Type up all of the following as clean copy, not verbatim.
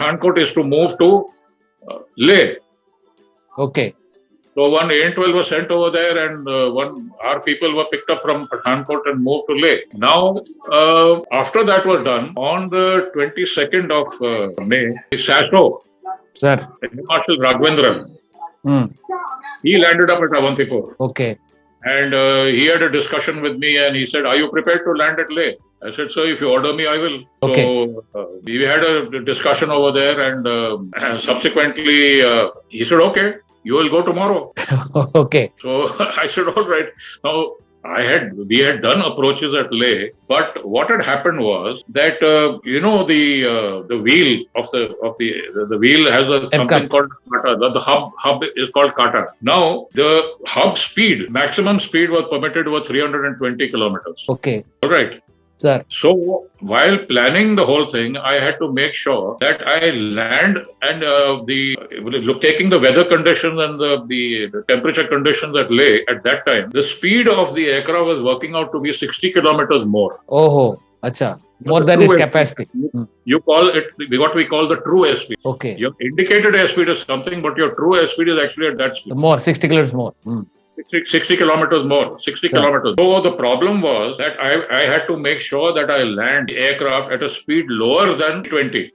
Pathankot is to move to Leh. Okay. So one AN-12 was sent over there, and our people were picked up from Pathankot and moved to Leh. Now, after that was done, on the 22nd of May, Sasso, Sir. Marshal Raghavendran, he landed up at Avantipur. Okay. And he had a discussion with me, and he said, "Are you prepared to land at Leh?" I said, "Sir, if you order me, I will." Okay. So we had a discussion over there, and subsequently he said, "Okay, you will go tomorrow." Okay. So I said, "All right." Now we had done approaches at Leh, but what had happened was that the wheel of the wheel has something called kata. The hub is called kata. Now the hub speed, maximum speed was permitted was 320 kilometers. Okay. All right. Sir. So while planning the whole thing, I had to make sure that I land and taking the weather conditions and the temperature conditions at Leh at that time, the speed of the aircraft was working out to be 60 kilometers more. Oh, acha. More than its capacity. You call it what we call the true airspeed. Okay. Your indicated airspeed is something, but your true airspeed is actually at that speed. More, 60 kilometers more. 60 kilometers more, 60 kilometers. So the problem was that I had to make sure that I land the aircraft at a speed lower than 20.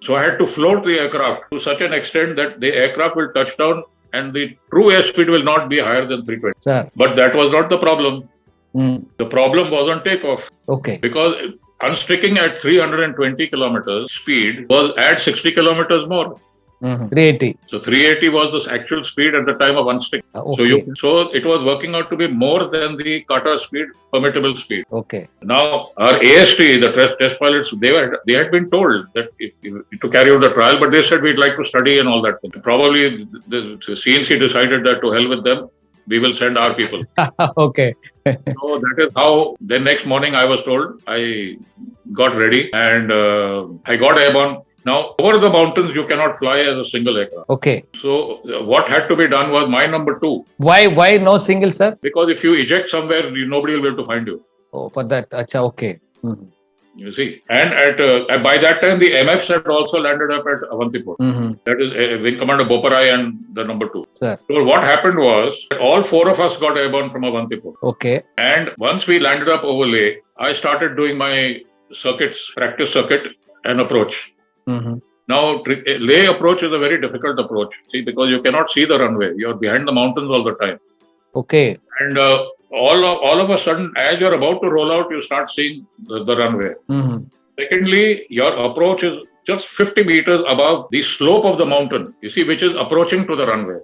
So I had to float the aircraft to such an extent that the aircraft will touch down and the true airspeed will not be higher than 320. Sir. But that was not the problem. The problem was on takeoff. Okay. Because unsticking at 320 kilometers speed was at 60 kilometers more. 380. So 380 was the actual speed at the time of unstick. Okay. So it was working out to be more than the kata speed, permittable speed. Okay. Now our AST, the test pilots, they had been told that if to carry out the trial, but they said we'd like to study and all that thing. Probably the CNC decided that to hell with them, we will send our people. Okay. So that is how. Then next morning I was told, I got ready and I got airborne. Now, over the mountains, you cannot fly as a single aircraft. Okay. So, what had to be done was my number 2. Why no single, sir? Because if you eject somewhere, nobody will be able to find you. Oh, for that. Acha, okay. You see. And by that time, the MFs had also landed up at Avantipur. That is Wing Commander Boparai and the number 2. Sir. So, what happened was, all 4 of us got airborne from Avantipur. Okay. And once we landed up over Leh, I started doing my practice circuit and approach. Now, Leh approach is a very difficult approach, see, because you cannot see the runway. You're behind the mountains all the time. Okay. And all of a sudden, as you're about to roll out, you start seeing the runway. Secondly, your approach is just 50 meters above the slope of the mountain, you see, which is approaching to the runway.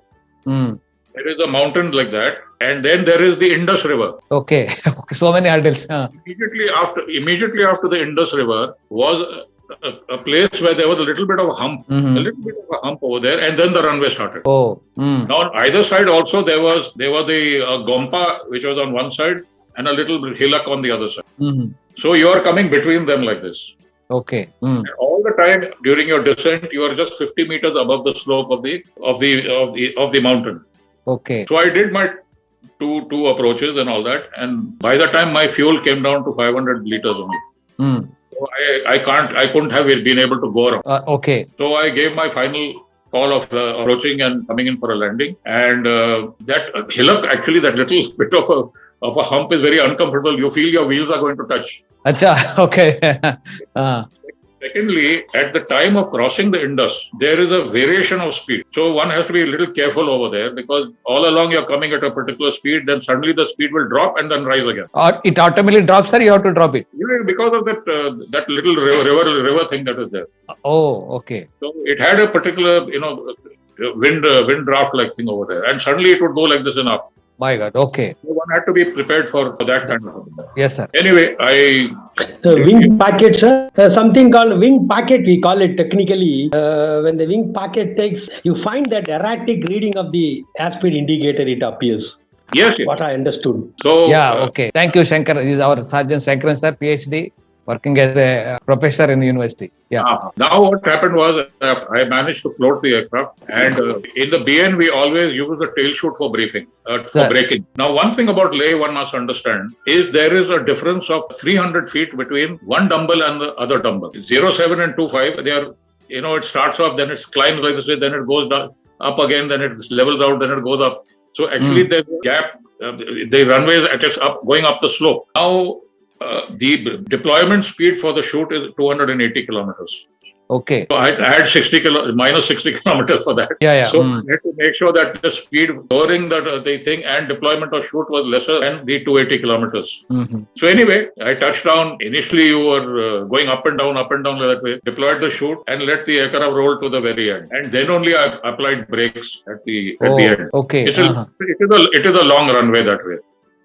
There is a mountain like that, and then there is the Indus River. Okay. So many hurdles. Immediately after the Indus River was a place where there was a little bit of a hump, over there, and then the runway started. Oh. Now on either side also there was the Gompa, which was on one side, and a little hillock on the other side. So you are coming between them like this. Okay. And all the time during your descent, you are just 50 meters above the slope of the mountain. Okay. So I did my two approaches and all that, and by the time my fuel came down to 500 liters only. So I couldn't have been able to go around. Okay. So I gave my final call of approaching and coming in for a landing. And that hillock, actually, that little bit of a hump is very uncomfortable. You feel your wheels are going to touch. Acha, okay. Secondly, at the time of crossing the Indus, there is a variation of speed. So one has to be a little careful over there because all along you're coming at a particular speed, then suddenly the speed will drop and then rise again. Or it automatically drops, sir, you have to drop it? Yeah, because of that little river thing that is there. Oh, okay. So it had a particular, wind draft like thing over there. And suddenly it would go like this and up. My God, okay. So one had to be prepared for that kind of thing. Yes, sir. Anyway, The wing packet, sir. Something called wing packet, we call it technically. When the wing packet takes, you find that erratic reading of the airspeed indicator, it appears. Yes. What I understood. So, okay. Thank you, Shankar. This is our Sergeant Shankaran, sir, PhD, working as a professor in the university. Yeah. Now what happened was I managed to float the aircraft, and in the BN we always use the tail chute for briefing, for braking. Now one thing about Leh one must understand is there is a difference of 300 feet between one dumbbell and the other dumbbell. 07 and 25, they are it starts off, then it climbs like this way, then it goes down, up again, then it levels out, then it goes up. So actually there's a gap. The runway is up, going up the slope. Now the deployment speed for the shoot is 280 kilometers. Okay. So I had minus 60 kilometers for that. Yeah. So I had to make sure that the speed during the thing and deployment of shoot was lesser than the 280 kilometers. Mm-hmm. So anyway, I touched down. Initially, you were going up and down that way. Deployed the chute and let the aircraft roll to the very end. And then only I applied brakes at the end. Okay. It is a long runway that way.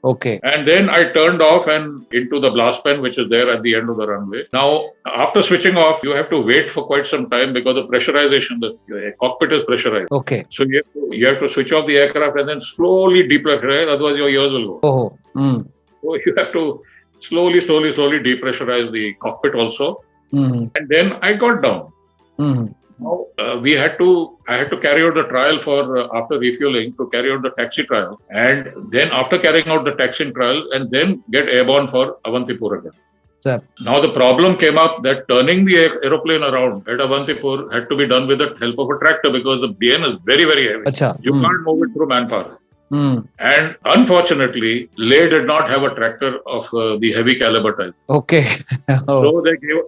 Okay. And then I turned off and into the blast pen, which is there at the end of the runway. Now, after switching off, you have to wait for quite some time because the pressurization, the cockpit is pressurized. Okay. So you have to switch off the aircraft and then slowly depressurize, otherwise your ears will go. Oh. Mm. So you have to slowly depressurize the cockpit also. Mm-hmm. And then I got down. Mm-hmm. Now, I had to carry out the trial for after refueling to carry out the taxi trial, and then after carrying out the taxi trial, and then get airborne for Avantipur again. Sir. Now the problem came up that turning the aeroplane around at Avantipur had to be done with the help of a tractor because the BN is very, very heavy. Achha. You can't move it through manpower. Mm. And unfortunately, Leh did not have a tractor of the heavy caliber type. Okay. So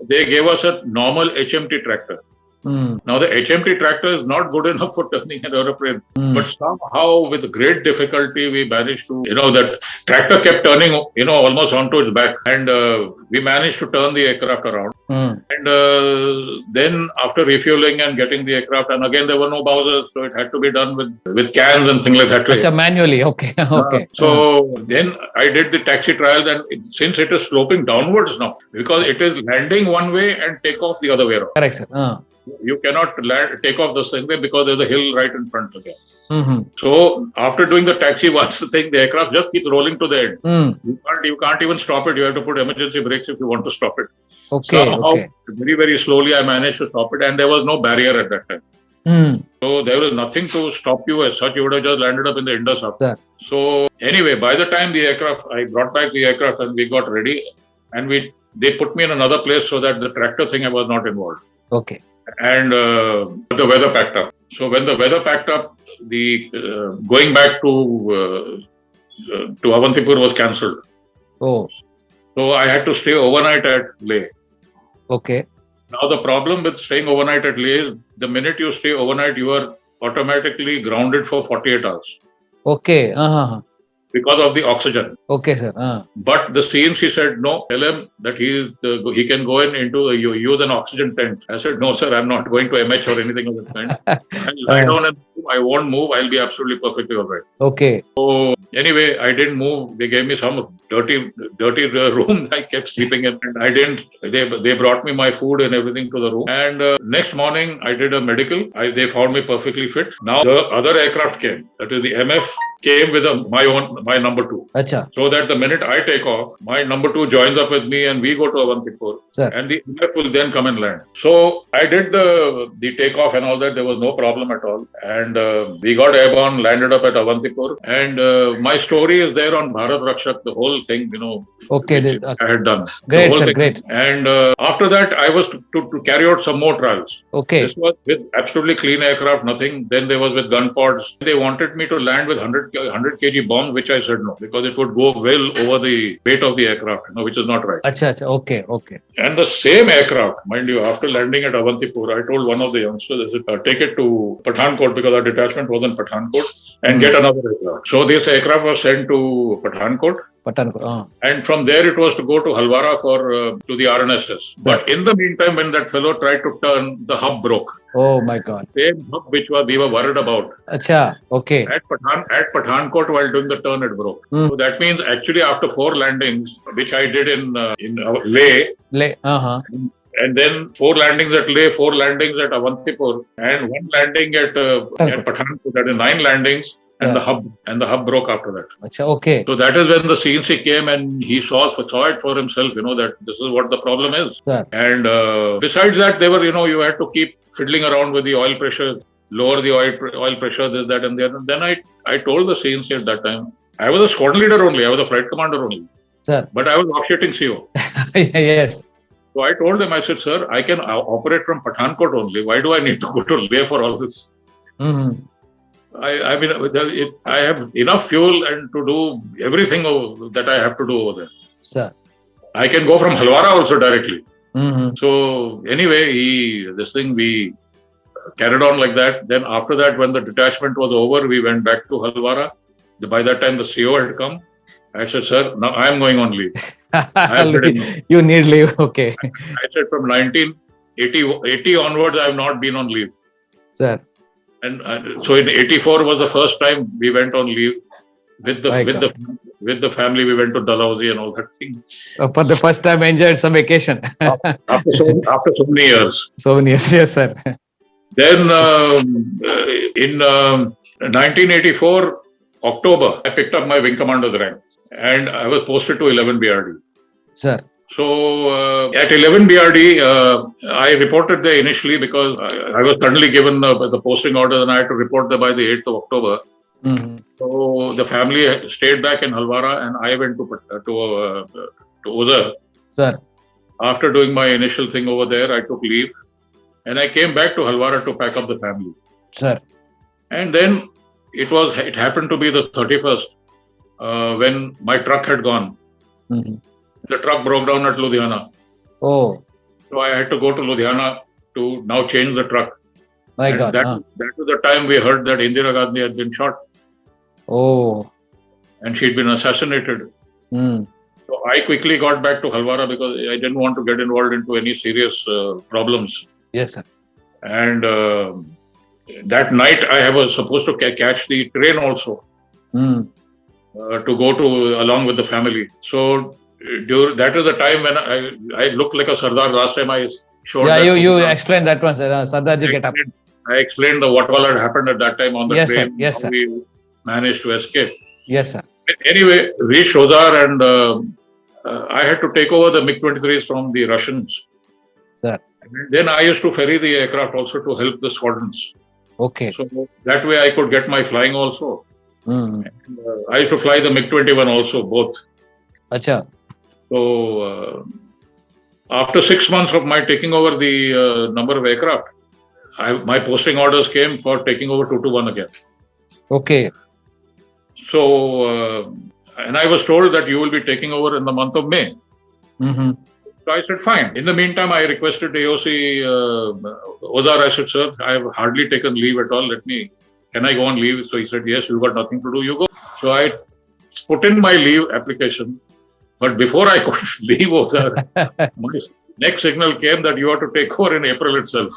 they gave us a normal HMT tractor. Mm. Now the HMT tractor is not good enough for turning an aeroplane, but somehow with great difficulty we managed to, that tractor kept turning, almost onto its back, and we managed to turn the aircraft around. And then after refueling and getting the aircraft, and again there were no Bowsers, so it had to be done with cans and things like that. It's manually, okay. Okay. So then I did the taxi trials, and since it is sloping downwards now, because it is landing one way and take off the other way around. Correct, sir. You cannot take off the same way because there's a hill right in front again. Mm-hmm. So after doing the taxi, once the aircraft just keeps rolling to the end. Mm. You can't even stop it. You have to put emergency brakes if you want to stop it. Okay. Somehow, very, very slowly, I managed to stop it, and there was no barrier at that time. Mm. So there was nothing to stop you as such. You would have just landed up in the Indus. Sir. So anyway, by the time I brought back the aircraft and we got ready, and they put me in another place so that the tractor thing I was not involved. Okay. And the weather packed up. So when the weather packed up, the going back to Avantipur was cancelled. Oh. So I had to stay overnight at Leh. Okay. Now the problem with staying overnight at Leh is the minute you stay overnight, you are automatically grounded for 48 hours. Okay. Because of the oxygen. Okay, sir. But the CNC said, no, tell him that he can go into use an oxygen tent. I said, no, sir, I'm not going to MH or anything of that kind. I'll lie down and move. I won't move. I'll be absolutely perfectly all right. Okay. So anyway, I didn't move. They gave me some dirty room I kept sleeping in. And I didn't. They brought me my food and everything to the room. And next morning, I did a medical. They found me perfectly fit. Now the other aircraft came. That is the MF came with my number 2. Achha. So that the minute I take off, my number 2 joins up with me and we go to Avantipur. Sir. And the MF will then come and land. So I did the takeoff and all that. There was no problem at all. And we got airborne, landed up at Avantipur. And my story is there on Bharat Rakshak, the whole thing, Okay. I had done. Great, sir. Great. And after that, I was to carry out some more trials. Okay. This was with absolutely clean aircraft, nothing. Then there was with gun pods. They wanted me to land with 100 kg bombs, which I said no, because it would go well over the weight of the aircraft, which is not right. Achha. Okay. And the same aircraft, mind you, after landing at Avantipur, I told one of the youngsters, take it to Pathankot because our detachment was in Pathankot and get another aircraft. So this aircraft was sent to Pathankot. And from there it was to go to Halwara to the RNSS. But in the meantime, when that fellow tried to turn, the hub broke. Oh my God. Same hub which we were worried about. Achha. Okay. At Pathankot, while doing the turn, it broke. So that means actually after 4 landings, which I did in Leh. And then 4 landings at Leh, 4 landings at Avantipur, and 1 landing at Pathankot. That is 9 landings. And the hub broke after that. Achha, okay. So that is when the CNC came and he saw it for himself, that this is what the problem is. Sir. And besides that, they were, you had to keep fiddling around with the oil pressure, lower the oil pressure, this, that, and the other. And then I told the CNC at that time, I was a squadron leader only, I was a flight commander only. Sir. But I was officiating CO. Yes. So I told them, I said, sir, I can operate from Pathankot only. Why do I need to go to Leh for all this? Mm-hmm. I mean, I have enough fuel and to do everything that I have to do over there. Sir. I can go from Halwara also directly. Mm-hmm. So anyway, we carried on like that. Then after that, when the detachment was over, we went back to Halwara. By that time, the CO had come. I said, sir, now I am going on leave. You need leave. Okay. I said from 1980 onwards, I have not been on leave. Sir. And so in 84 was the first time we went on leave with the family. We went to Dalhousie and all that thing. For the first time, enjoyed some vacation. after so many years. So many years, yes, sir. Then in 1984 October, I picked up my wing commander's rank and I was posted to 11 BRD. Sir. So at 11 BRD, I reported there initially because I was suddenly given the posting order and I had to report there by the 8th of October. Mm-hmm. So the family stayed back in Halwara and I went to Ozar. Sir. After doing my initial thing over there, I took leave and I came back to Halwara to pack up the family. Sir. And then it happened to be the 31st when my truck had gone. Mm-hmm. The truck broke down at Ludhiana. Oh. So I had to go to Ludhiana to now change the truck. My and God. That was the time we heard that Indira Gandhi had been shot. Oh. And she'd been assassinated. Mm. So I quickly got back to Halwara because I didn't want to get involved into any serious problems. Yes, sir. And that night I was supposed to catch the train also Mm. To go to along with the family. So that is the time when I looked like a Sardar. Last time I showed. Yeah, you explained that one, sir. Sardarji get up. I explained what all had happened at that time on the Yes, train. sir. Yes, how sir. we managed to escape. Yes, sir. Anyway, reached Ozar and I had to take over the MiG-23s from the Russians. Sir. And then I used to ferry the aircraft also to help the squadrons. Okay. So that way I could get my flying also. Mm. And, I used to fly the MiG-21 also, both. Acha. So after 6 months of my taking over the number of aircraft, my posting orders came for taking over 221 again. Okay. So, and I was told that you will be taking over in the month of May. Mm-hmm. So I said, fine. In the meantime, I requested AOC Ozar. I said, sir, I have hardly taken leave at all. Can I go on leave? So he said, yes, you've got nothing to do, you go. So I put in my leave application. But before I could leave Ozar, my next signal came that you have to take over in April itself.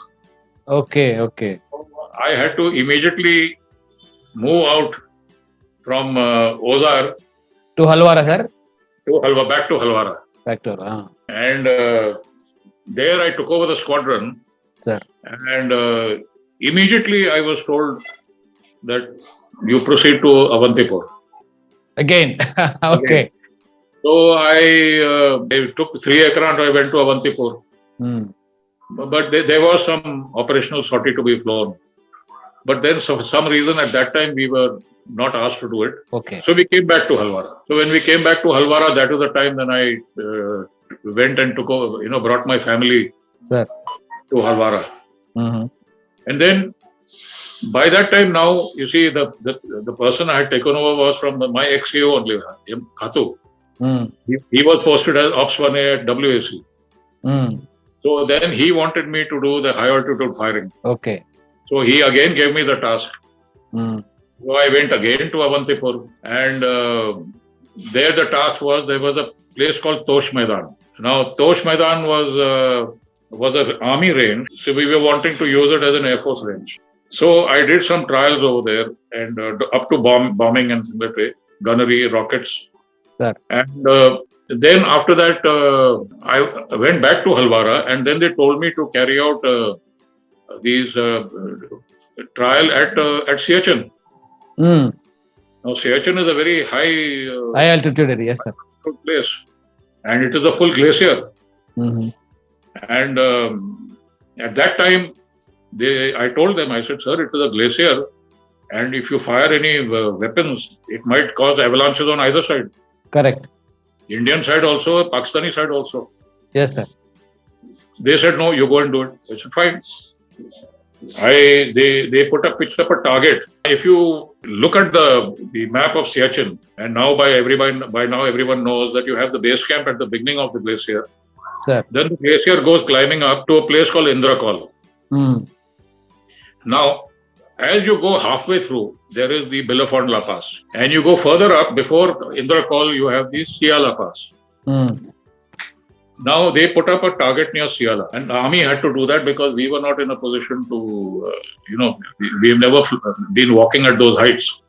Okay. I had to immediately move out from Ozar To Halwara, sir? back to Halwara. Back to And there I took over the squadron. Sir. And immediately I was told that you proceed to Avantipur. Again. Okay. So I took 3 aircraft. I went to Avantipur. Mm. But there was some operational sortie to be flown. But then for some reason at that time we were not asked to do it. Okay. So we came back to Halwara. So when we came back to Halwara, that was the time then I went and took over, brought my family Sir. to Halwara. Mm-hmm. And then by that time now, you see, the person I had taken over was from my ex-CEO only, M. Khatu. Mm. He was posted as Ops 1A at WAC. Mm. So then he wanted me to do the high altitude firing. Okay. So he again gave me the task. Mm. So I went again to Avantipur and there the task was, there was a place called Tosh Maidan. Now Tosh Maidan was an army range, so we were wanting to use it as an Air Force range. So I did some trials over there and up to bombing and that way, gunnery, rockets. Sir. And then after that, I went back to Halwara and then they told me to carry out these trial at Siachen. Mm. Now Siachen is a very High altitude area, yes, sir. place and it is a full glacier. Mm-hmm. And at that time, I told them, I said, sir, it is a glacier and if you fire any weapons, it might cause avalanches on either side. Correct. Indian side also, Pakistani side also. Yes, sir. They said, no, you go and do it. I said, fine. They pitched up a target. If you look at the map of Siachen, and now by now everyone knows that you have the base camp at the beginning of the glacier. Sir. Then the glacier goes climbing up to a place called Indrakol. Now, as you go halfway through, there is the Bellefonte La Pass. And you go further up, before Indrakol, you have the Siala Pass. Now, they put up a target near Siala. And the army had to do that because we were not in a position to, we've never been walking at those heights.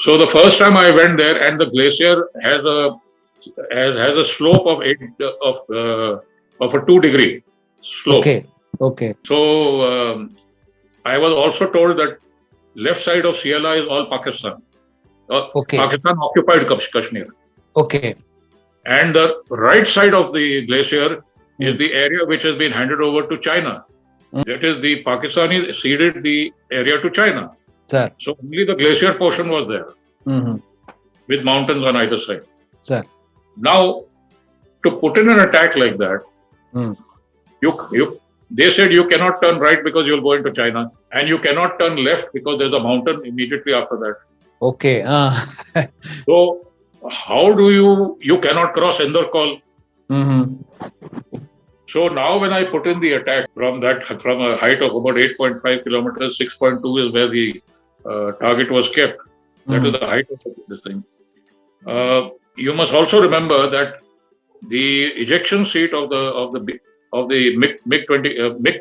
So the first time I went there, and the glacier has a slope of a 2-degree slope. Okay. So I was also told that left side of Siala is all Pakistan. Pakistan occupied Kashmir. Okay. And the right side of the glacier is the area which has been handed over to China. That is, the Pakistanis ceded the area to China. Sir. So only the glacier portion was there, with mountains on either side. Sir. Now, to put in an attack like that, they said you cannot turn right because you'll go into China, and you cannot turn left because there's a mountain immediately after that. Okay. So how do you cannot cross Indrakol? So now when I put in the attack from a height of about 8.5 kilometers, 6.2 is where the target was kept. That is the height of this thing. You must also remember that the ejection seat of the MiG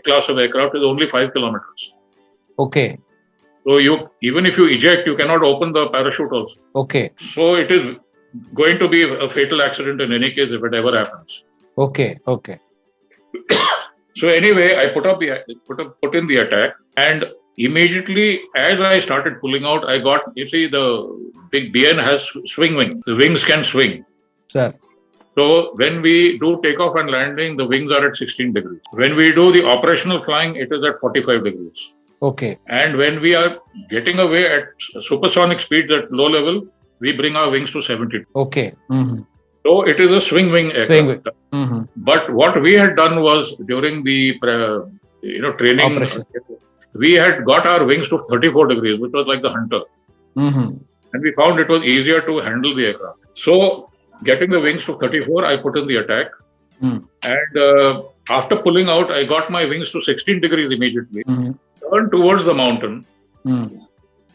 class of aircraft is only 5 kilometers. Okay. So even if you eject, you cannot open the parachute also. Okay. So it is going to be a fatal accident in any case if it ever happens. Okay. So anyway, I put in the attack, and immediately as I started pulling out, I got, the big BN has swing wings. The wings can swing. Sir. So when we do takeoff and landing, the wings are at 16 degrees. When we do the operational flying, it is at 45 degrees. Okay. And when we are getting away at supersonic speeds at low level, we bring our wings to 70. Okay. So it is a swing wing aircraft. But what we had done was, during the training, operation, we had got our wings to 34 degrees, which was like the Hunter. And we found it was easier to handle the aircraft. So getting the wings to 34, I put in the attack. And after pulling out, I got my wings to 16 degrees immediately. Turned towards the mountain,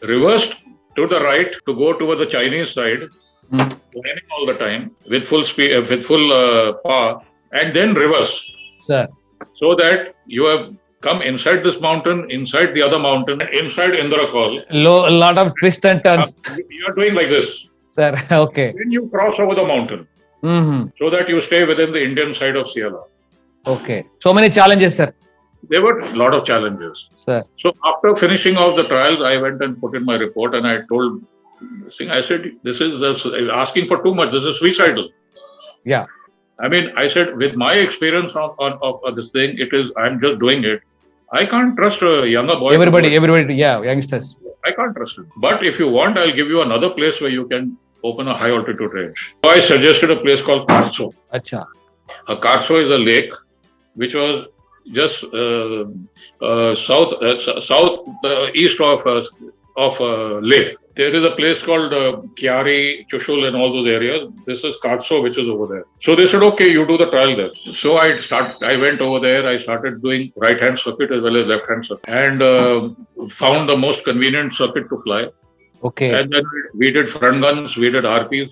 reversed to the right to go toward the Chinese side, climbing all the time with full speed, with full power, and then reverse. Sir. So that you have come inside this mountain, inside the other mountain, inside Indrakol. A lot of twists and turns. You are doing like this. Sir, okay. Then you cross over the mountain, so that you stay within the Indian side of Siala. Okay. So many challenges, sir. There were a lot of challenges. Sir. So after finishing off the trials, I went and put in my report, and I told Singh, I said, this is asking for too much. This is suicidal. Yeah. I mean, I said, with my experience of this thing, I'm just doing it. I can't trust a younger boy. Everybody, yeah, youngsters. I can't trust him. But if you want, I'll give you another place where you can open a high altitude range. So I suggested a place called Karso. Acha. Karso is a lake which was just east of Leh. There is a place called Kyari, Chushul, and all those areas. This is Karso, which is over there. So they said, okay, you do the trial there. So I went over there. I started doing right-hand circuit as well as left-hand circuit, and found the most convenient circuit to fly. Okay. And then we did front guns, we did RPs,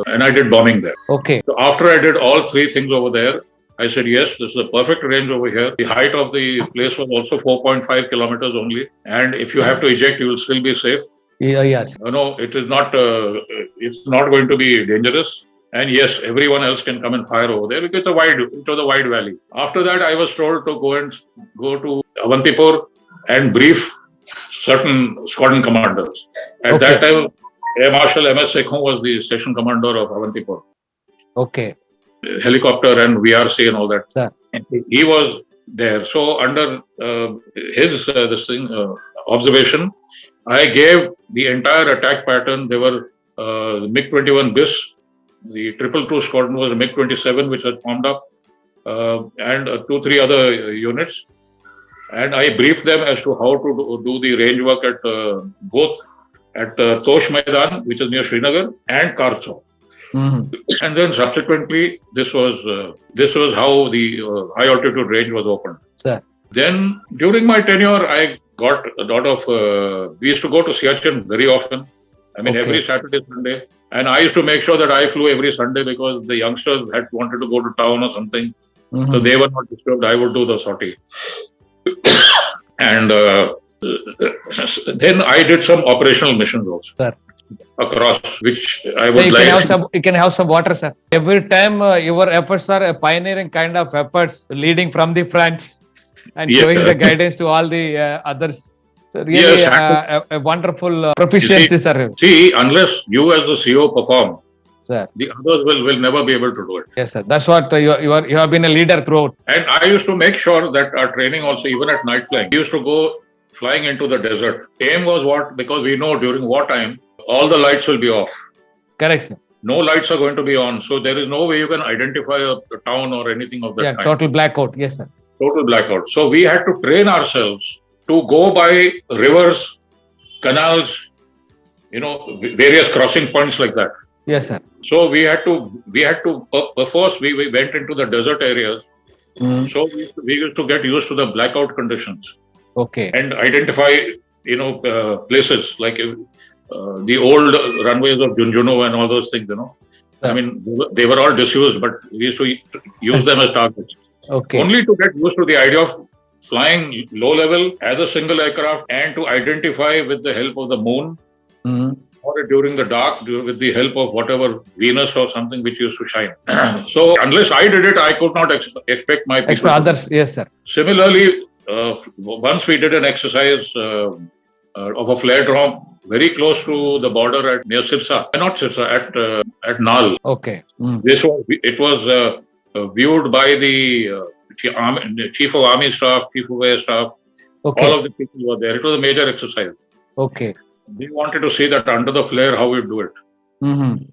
and I did bombing there. Okay. So after I did all three things over there, I said, yes, this is a perfect range over here. The height of the place was also 4.5 kilometers only. And if you have to eject, you will still be safe. Yes. No, it is not. It's not going to be dangerous. And yes, everyone else can come and fire over there because it was a wide valley. After that, I was told to go to Avantipur and brief certain squadron commanders. At that time, Air Marshal M.S. Sekhon was the station commander of Avantipur. Okay. Helicopter and VRC and all that. Sir. He was there. So under his observation, I gave the entire attack pattern. They were the MiG-21 BIS. The 222 squadron was the MiG-27, which had formed up. and 2-3 other units. And I briefed them as to how to do the range work at both at Tosh Maidan, which is near Srinagar, and Karso. Mhm. And then subsequently, this was how the high altitude range was opened. Sir. Then during my tenure, I got a lot of. We used to go to Siachen very often. I mean, Okay. every Saturday, Sunday, and I used to make sure that I flew every Sunday because the youngsters had wanted to go to town or something, Mhm. so they were not disturbed. I would do the sortie, and then I did some operational missions also. Sir. Across, which I So would you like. can have some water, sir. Every time your efforts are a pioneering kind of efforts, leading from the front and Yeah. showing the guidance to all the others. So really, Yes, a wonderful proficiency, sir. See, unless you as the CEO perform, Sir. the others will never be able to do it. Yes, sir. That's what you have been a leader throughout. And I used to make sure that our training also, even at night flying, we used to go flying into the desert. Aim was what? Because we know during wartime, all the lights will be off. Correct, sir. No lights are going to be on. So there is no way you can identify a town or anything of that Yeah, kind. total blackout. Yes, sir. Total blackout. So we had to train ourselves to go by rivers, canals, various crossing points like that. Yes, sir. So we had to perforce we went into the desert areas. Mm. So we used to get used to the blackout conditions Okay. and identify places like the old runways of Junjunu and all those things. Yeah. I mean, they were all disused, but we used to use them as targets. Okay. Only to get used to the idea of flying low level as a single aircraft and to identify with the help of the moon. Mm. Or during the dark, with the help of whatever Venus or something which used to shine. So unless I did it, I could not expect my people. Extra others. Yes, sir. Similarly, once we did an exercise of a flare drop very close to the border near Sirsa, not Sirsa, at Nal. Okay. Mm. It was viewed by the Chief of Army Staff, Chief of Air Staff. Okay. All of the people were there. It was a major exercise. Okay. They wanted to see that under the flare how we do it. Mm-hmm.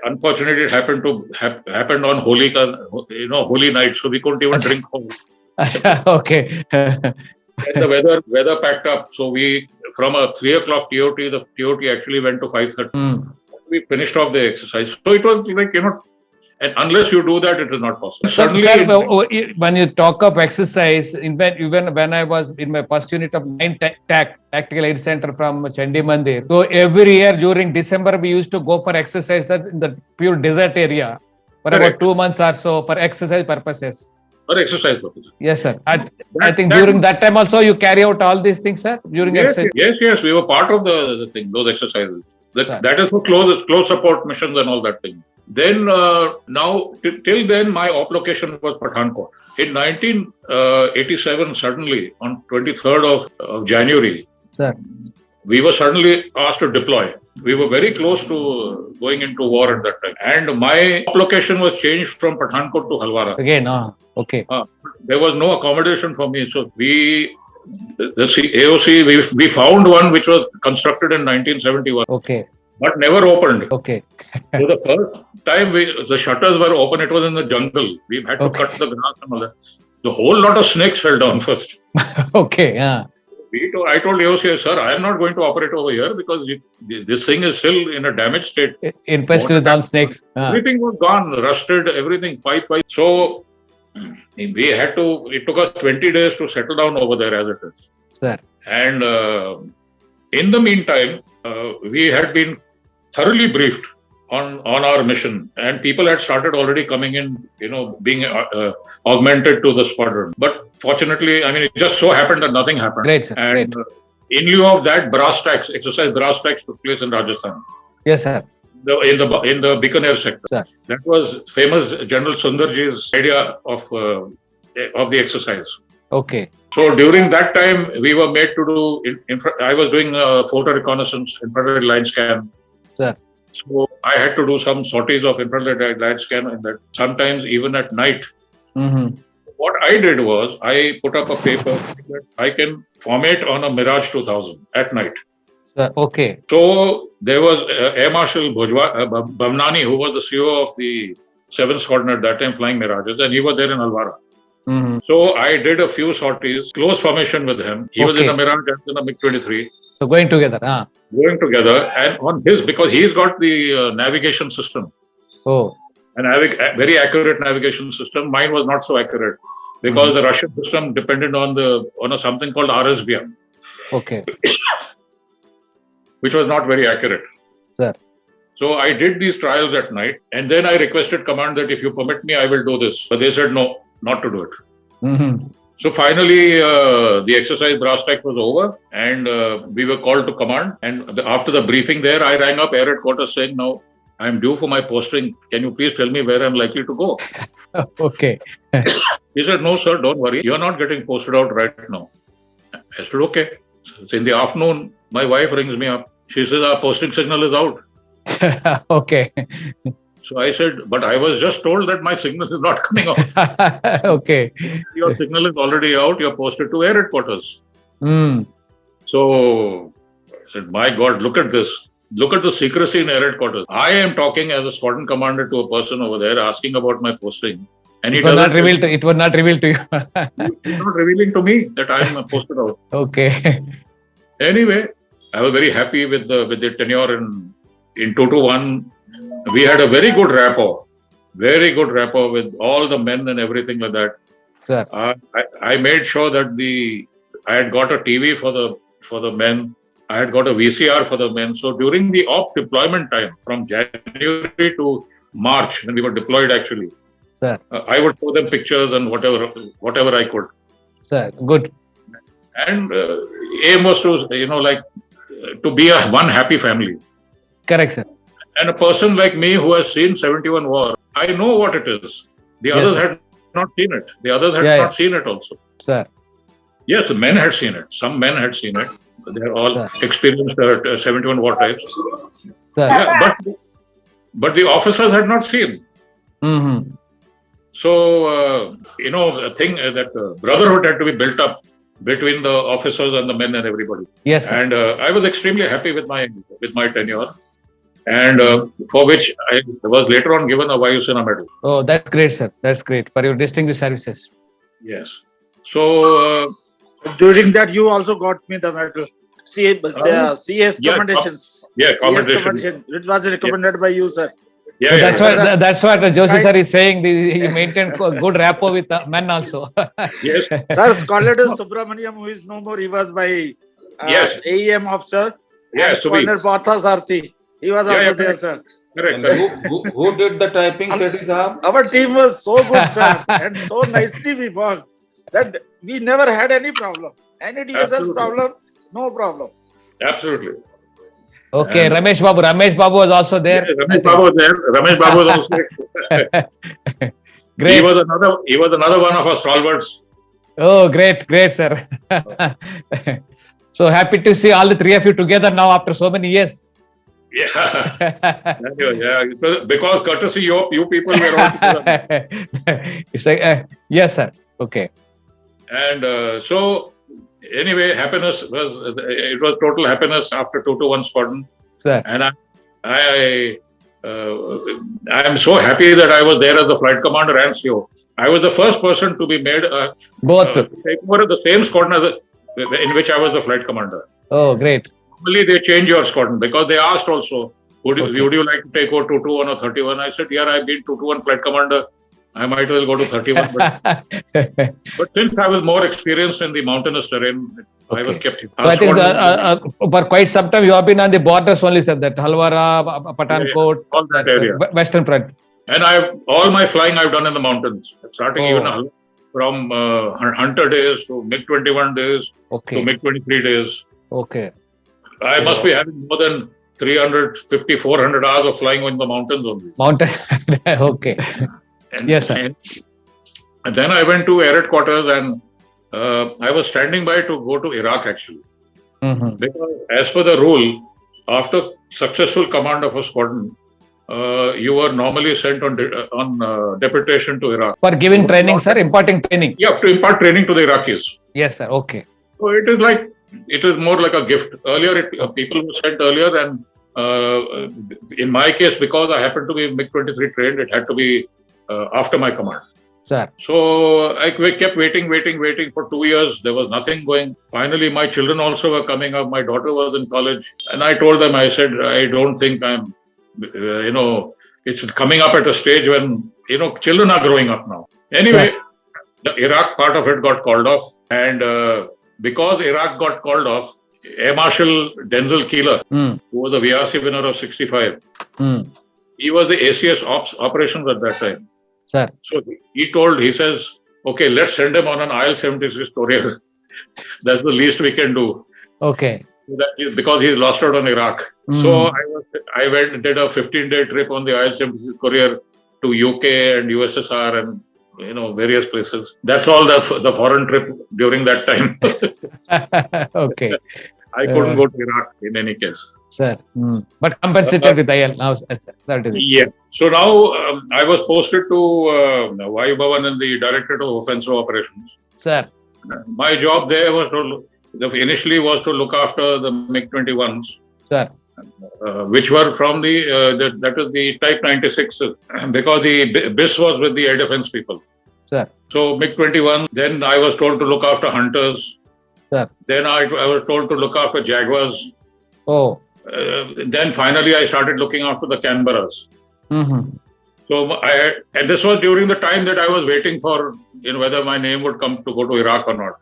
Unfortunately, it happened on holy night, so we couldn't even drink holy. Okay. And the weather packed up, so we from a 3:00 TOT, the TOT actually went to 5:30. Mm. We finished off the exercise, so it was like and unless you do that, it is not possible. Sir, Suddenly, when you talk of exercise, even when I was in my first unit of 9 Tactical Air Center from Chandi Mandir, so every year during December we used to go for exercise in the pure desert area for Correct. about 2 months or so for exercise purposes. for exercise purposes. Yes, sir. I think during that time also you carry out all these things, sir. During exercise. Yes, we were part of the thing, those exercises. Sir. That is for close support missions and all that thing. Then now till then my op location was Pathankot. In 1987, suddenly on 23rd of January, Sir. we were suddenly asked to deploy. We were very close to going into war at that time, and my op location was changed from Pathankot to Halwara. Again, okay. There was no accommodation for me, so the AOC we found one which was constructed in 1971. Okay. But never opened. Okay. So the first time the shutters were open, it was in the jungle. We had to cut the grass and all that. The whole lot of snakes fell down first. Okay. Yeah. I told AOC, sir, I am not going to operate over here because this thing is still in a damaged state. Infested with all snakes. Everything was gone, rusted, everything, pipe. So it took us 20 days to settle down over there as it is. Sir. And in the meantime, we had been thoroughly briefed on our mission, and people had started already coming in, being augmented to the squadron. But fortunately, I mean, it just so happened that nothing happened. Great, sir. And in lieu of that, exercise brass tacks took place in Rajasthan. Yes, sir. In the Bikaner sector. Sir. That was famous General Sundarji's idea of the exercise. Okay. So during that time, we were made to do. I was doing photo reconnaissance, infrared line scan. Sir. So I had to do some sorties of infrared line scan, and that sometimes even at night. Mm-hmm. What I did was I put up a paper that I can formate on a Mirage 2000 at night. Sir, okay. So there was Air Marshal Bhamnani, who was the CEO of the 7th Squadron at that time flying Mirages, and he was there in Alvara. Mhm. So I did a few sorties, close formation with him. He was in a Mirage and in a MiG-23, So going together. going together. And on his, because he's got the navigation system, Oh, a very accurate navigation system. Mine was not so accurate because the Russian system depended on something called RSBM, okay. which was not very accurate. Sir. So I did these trials at night, and then I requested command that if you permit me, I will do this. But they said no, not to do it. Mhm. So finally, the exercise brass tack was over, and we were called to command. And after the briefing there, I rang up air headquarters saying, "Now I'm due for my posting. Can you please tell me where I'm likely to go?" Okay. He said, "No, sir, don't worry. You're not getting posted out right now." I said, "Okay." So in the afternoon, my wife rings me up. She says, "Our posting signal is out." Okay. So I said, "But I was just told that my signal is not coming out." Okay. Your signal is already out. You're posted to air headquarters. Mm. So I said, "My God, look at this. Look at the secrecy in air headquarters. I am talking as a squadron commander to a person over there asking about my posting. And It was not revealed to you. He's not revealing to me that I am posted out." Okay. Anyway, I was very happy with the tenure in 221. We had a very good rapport with all the men and everything like that. Sir. I made sure that I had got a TV for the men. I had got a VCR for the men. So during the op deployment time, from January to March, when we were deployed actually, Sir. I would show them pictures and whatever I could. Sir, good. And aim was to, to be one happy family. Correct, sir. And a person like me who has seen 71 war, I know what it is. The Yes, others sir. had not seen it. The others had not seen it also. Sir. Yes, the men had seen it. Some men had seen it. They are all Sir. experienced 71 war types. Sir. Yeah, but the officers had not seen. Mhm. So, the thing that brotherhood had to be built up between the officers and the men and everybody. Yes, sir. And I was extremely happy with my tenure, and for which I was later on given a Vayu Sena medal. Oh, that's great, sir. That's great for your distinguished services. Yes. So During that, you also got me the medal. CS yeah, commendations. yeah, CS commendation. commendation. It was recommended by you, sir. Yeah, So yeah. that's what Joshi sir is saying. He maintained good rapport with the men also. Yes. Sir, Scholar Subramaniam, who is no more, he was my Yes. AEM officer. Yeah, And Subi. Scholar Partha Sarthi. He was Yeah, also yeah, there, correct. sir. Correct. And who did the typing, Sethi Sahab? Our team was so good, sir, and so nicely we worked that we never had any problem. Any DSS Absolutely. problem, no problem. Absolutely. Okay, And- Ramesh Babu was also there. Yeah, Ramesh Babu was there. Ramesh Babu was also there. Great. He was another one of our stalwarts. Oh, great, sir. So happy to see all the three of you together now after so many years. Yeah. Yeah. Because courtesy you people were all together. It's like, yes, sir. Okay. And so anyway, it was total happiness after 221 Squadron. Sir. And I am so happy that I was there as the flight commander and CO. I was the first person to be made Both. take over the same squadron in which I was the flight commander. Oh, great. Normally they change your squadron because they asked also, would Okay. you like to take over 221 or 31? I said, yeah, I've been 221 flight commander. I might as well go to 31. But since I was more experienced in the mountainous terrain, I was Okay. kept. So I think for quite some time you have been on the borders only, sir. That Halwara, Pathankot, all that area. Western Front. And all my flying I've done in the mountains, starting Oh. even from Hunter days to MiG-21 days Okay. to MiG-23 days. Okay. I must be having more than 350, 400 hours of flying in the mountains only. Mountain. Okay. And, Yes, sir. And then I went to air headquarters and I was standing by to go to Iraq actually. Mhm. Because as per the rule, after successful command of a squadron, you were normally sent on deputation to Iraq. For giving training, sir, imparting training. You have to impart training to the Iraqis. Yes, sir. Okay. So it is more like a gift. Earlier, people were sent earlier, and in my case, because I happened to be MiG-23 trained, it had to be after my command. Sir. So I kept waiting for 2 years. There was nothing going. Finally, my children also were coming up. My daughter was in college. And I told them, I said, I don't think I'm, it's coming up at a stage when, children are growing up now. Anyway, the Iraq part of it got called off. And because Iraq got called off, Air Marshal Denzel Keeler, who was the VRC winner of 65, he was the ACS operations at that time. Sir. So he says, okay, let's send him on an IL-76 courier. That's the least we can do. Okay. Because he's lost out on Iraq. So I went and did a 15-day trip on the IL-76 courier to UK and USSR and various places. That's all the foreign trip during that time. Okay. I couldn't go to Iraq in any case. Sir. But compensated with IL now. Yeah. So now I was posted to Vayu Bhavan in the Directorate of Offensive Operations. Sir. My job there was initially to look after the MiG-21s. Sir. Which were from that is the Type 96, because the BIS was with the air defense people. Sir. So MiG-21, then I was told to look after Hunters. Sir. Then I was told to look after Jaguars. Oh. Then finally I started looking after the Canberras. So and this was during the time that I was waiting for whether my name would come to go to Iraq or not.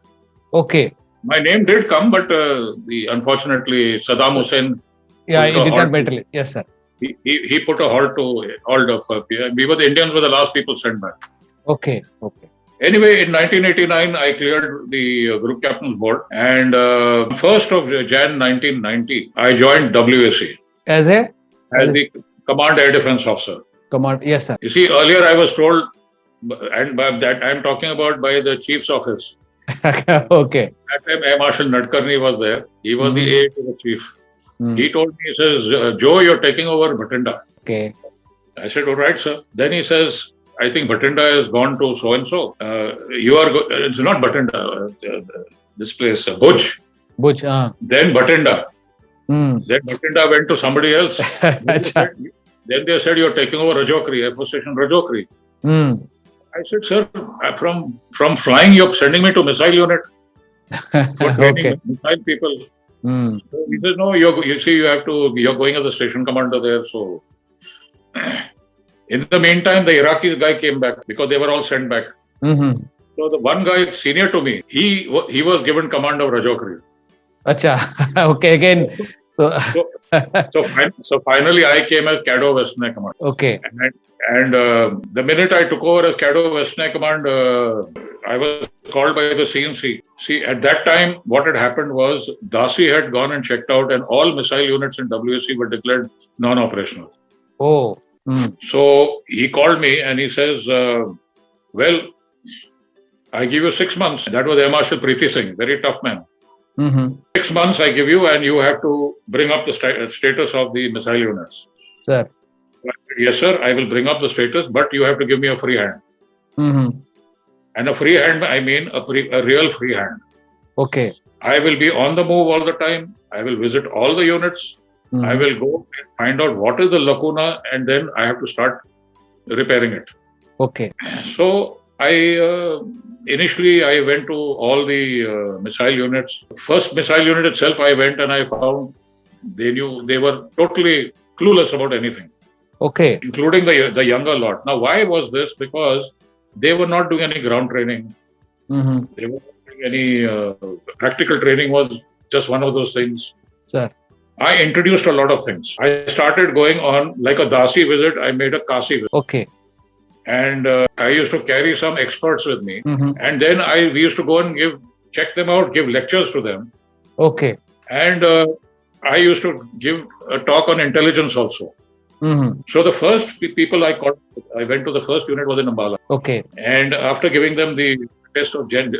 Okay. My name did come, but unfortunately Saddam Hussein. Yeah, it did not mentally. Yes, sir. He put a halt to all of. We were the Indians were the last people sent back. Okay. Anyway, in 1989, I cleared the group captain's board, and 1st of Jan 1990, I joined WAC As the Command Air Defense Officer. Command, yes, sir. You see, earlier I was told, and by that I'm talking about by the Chief's office. Okay. That time Air Marshal Nadkarni was there. He was the aide to the chief. He told me, he says, Joe, you're taking over Bhatinda. Okay. I said, all right, sir. Then he says, I think Bhatinda has gone to so-and-so. It's not Bhatinda, this place, Bhuj. Then Bhatinda. Then Bhatinda went to somebody else. Then they said, you're taking over Rajokri, Air Force Station Rajokri. I said, sir, from flying, you're sending me to missile unit. For training missile people. So he says, no, you're going as a station commander there. So in the meantime, the Iraqi guy came back because they were all sent back. So the one guy senior to me, he was given command of Rajokri. Acha. Okay, again. So finally, I came as Caddo Western Air Command. Okay. And the minute I took over as Caddo Western Air Command, I was called by the CNC. See, at that time, what had happened was Dasi had gone and checked out, and all missile units in WAC were declared non-operational. Oh. So he called me and he says, well, I give you 6 months. That was Air Marshal Preeti Singh, very tough man. 6 months I give you, and you have to bring up the status of the missile units. Sir. I said, yes, sir, I will bring up the status, but you have to give me a free hand. And a free hand, I mean a real free hand. Okay. I will be on the move all the time. I will visit all the units. I will go and find out what is the lacuna, and then I have to start repairing it. Okay. So initially I went to all the missile units. First missile unit itself, I went and I found they were totally clueless about anything. Okay. Including the younger lot. Now, why was this? Because they were not doing any ground training. They were not doing any practical training. Was just one of those things. Sir. I introduced a lot of things. I started going on like a Dasi visit. I made a Kasi visit. Okay. And I used to carry some experts with me. And then we used to go and check them out, give lectures to them. Okay. And I used to give a talk on intelligence also. So the first people I went to the first unit was in Ambala. Okay. And after giving them the test of gen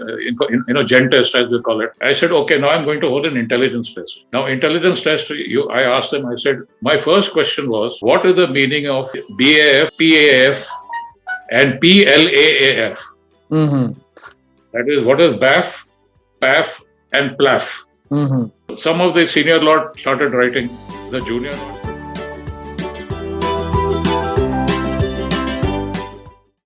test, as we call it, I said, okay, now I'm going to hold an intelligence test. Now, intelligence test, I asked them, I said, my first question was, what is the meaning of BAF, PAF, and PLAAF? That is, what is BAF, PAF, and PLAF? Some of the senior lot started writing, the junior lot.